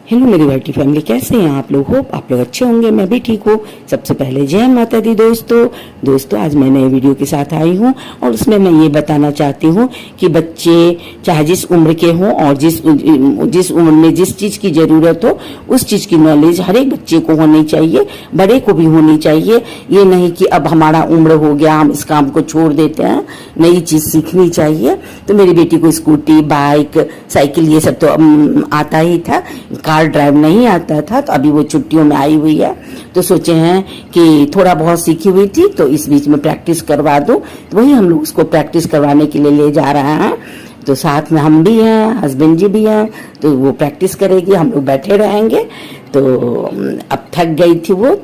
Hello मेरी वाइटी family, कैसे हैं आप लोग? होप आप लोग अच्छे होंगे, मैं भी ठीक हूँ। सबसे पहले जय माता दी दोस्तों आज मैं नए वीडियो के साथ आई हूँ और उसमें मैं ये बताना चाहती हूँ कि बच्चे चाहे जिस उम्र के हों और जिस उम्र में जिस चीज़ की ज़रूरत हो उस चीज़ की नॉलेज हर एक बच्चे को होनी चाहिए, बड़े को भी होनी चाहिए। ये नहीं कि अब हमारा उम्र हो गया हम इस काम को छोड़ देते हैं, नई चीज़ सीखनी चाहिए। तो मेरी बेटी को स्कूटी, बाइक, साइकिल ये सब तो आता ही था, कार ड्राइव नहीं आता था। तो अभी वो छुट्टियों में आई हुई है तो सोचे हैं कि थोड़ा बहुत सीखी हुई थी तो इस बीच में प्रैक्टिस करवा दूं। तो वही हम लोग उसको प्रैक्टिस करवाने के लिए ले जा रहे हैं। तो साथ में हम भी हैं, हस्बैंड जी भी हैं, तो वो प्रैक्टिस करेगी, हम लोग बैठे रहेंगे। तो अब थक गई थी वो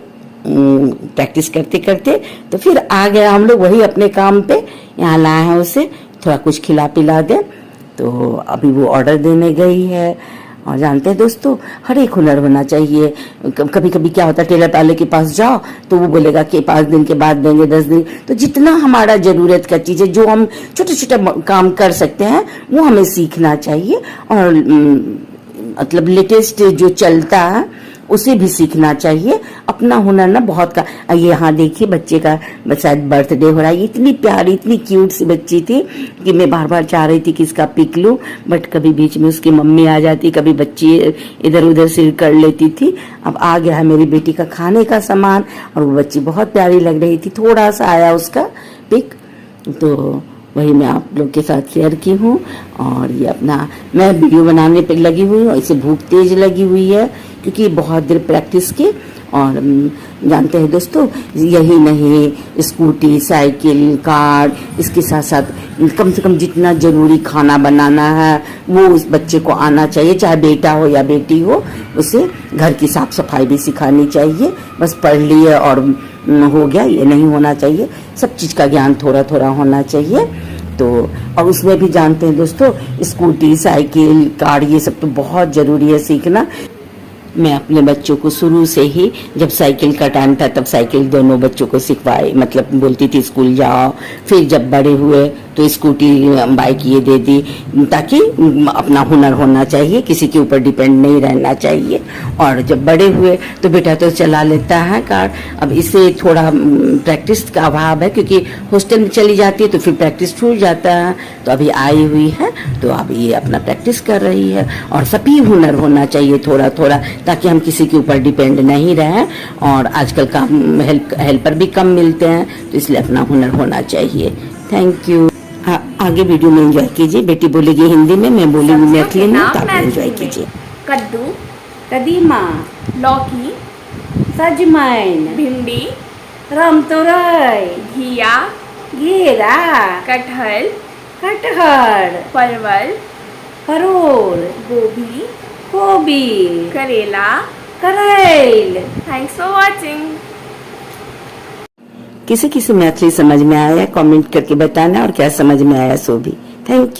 प्रैक्टिस करते करते, तो फिर आ गया हम लोग वही अपने काम पे। यहाँ लाए हैं उसे थोड़ा कुछ खिला पिला दे। तो अभी वो ऑर्डर देने गई है। और जानते हैं दोस्तों, हर एक हुनर होना चाहिए। कभी कभी क्या होता है, टेलर वाले के पास जाओ तो वो बोलेगा कि 5 दिन के बाद देंगे, 10 दिन। तो जितना हमारा जरूरत का चीज़ है, जो हम छोटे छोटे काम कर सकते हैं वो हमें सीखना चाहिए। और मतलब लेटेस्ट जो चलता है उसे भी सीखना चाहिए। अपना हुनर ना बहुत का। ये यहाँ देखिए बच्चे का शायद बर्थडे हो रहा है। इतनी प्यारी, इतनी क्यूट सी बच्ची थी कि मैं बार बार चाह रही थी कि इसका पिक लूं, बट कभी बीच में उसकी मम्मी आ जाती, कभी बच्ची इधर उधर से कर लेती थी। अब आ गया है मेरी बेटी का खाने का सामान और वो बच्ची बहुत प्यारी लग रही थी। थोड़ा सा आया उसका पिक, तो वही मैं आप लोग के साथ शेयर की हूँ। और ये अपना मैं वीडियो बनाने पे लगी हुई हूँ। इसे भूख तेज लगी हुई है क्योंकि बहुत देर प्रैक्टिस की। और जानते हैं दोस्तों, यही नहीं, स्कूटी, साइकिल, कार, इसके साथ साथ कम से कम जितना जरूरी खाना बनाना है वो उस बच्चे को आना चाहिए। चाहे बेटा हो या बेटी हो, उसे घर की साफ सफाई भी सिखानी चाहिए। बस पढ़ लिए और हो गया ये नहीं होना चाहिए। सब चीज़ का ज्ञान थोड़ा थोड़ा होना चाहिए। तो और उसमें भी जानते हैं दोस्तों, स्कूटी, साइकिल, कार ये सब तो बहुत ज़रूरी है सीखना। मैं अपने बच्चों को शुरू से ही, जब साइकिल का टाइम था तब साइकिल दोनों बच्चों को सिखवाई, मतलब बोलती थी स्कूल जाओ। फिर जब बड़े हुए तो स्कूटी, बाइक ये दे दी, ताकि अपना हुनर होना चाहिए, किसी के ऊपर डिपेंड नहीं रहना चाहिए। और जब बड़े हुए तो बेटा तो चला लेता है कार। अब इसे थोड़ा प्रैक्टिस का अभाव है क्योंकि हॉस्टल में चली जाती है तो फिर प्रैक्टिस छूट जाता है। तो अभी आई हुई है तो अब ये अपना प्रैक्टिस कर रही है। और सभी हुनर होना चाहिए थोड़ा थोड़ा, ताकि हम किसी के ऊपर डिपेंड नहीं रहें। और आजकल का हेल्पर भी कम मिलते हैं, तो इसलिए अपना हुनर होना चाहिए। Thank you. आगे वीडियो में एंजॉय कीजिए। बेटी बोलेगी हिंदी में, मैं बोलूँगी मैथिली में, तो आप एंजॉय कीजिए। कद्दू, कदीमा, लौकी, सजमैन, भिंडी, रामतोरई, घिया, घेरा, कटहल, कटहर, परवल, परोर, गोभी, गोभी, करेला। करेल। Thanks for watching. किसी किसी मैथिली समझ में आया कमेंट करके बताना, और क्या समझ में आया सो भी। Thank you.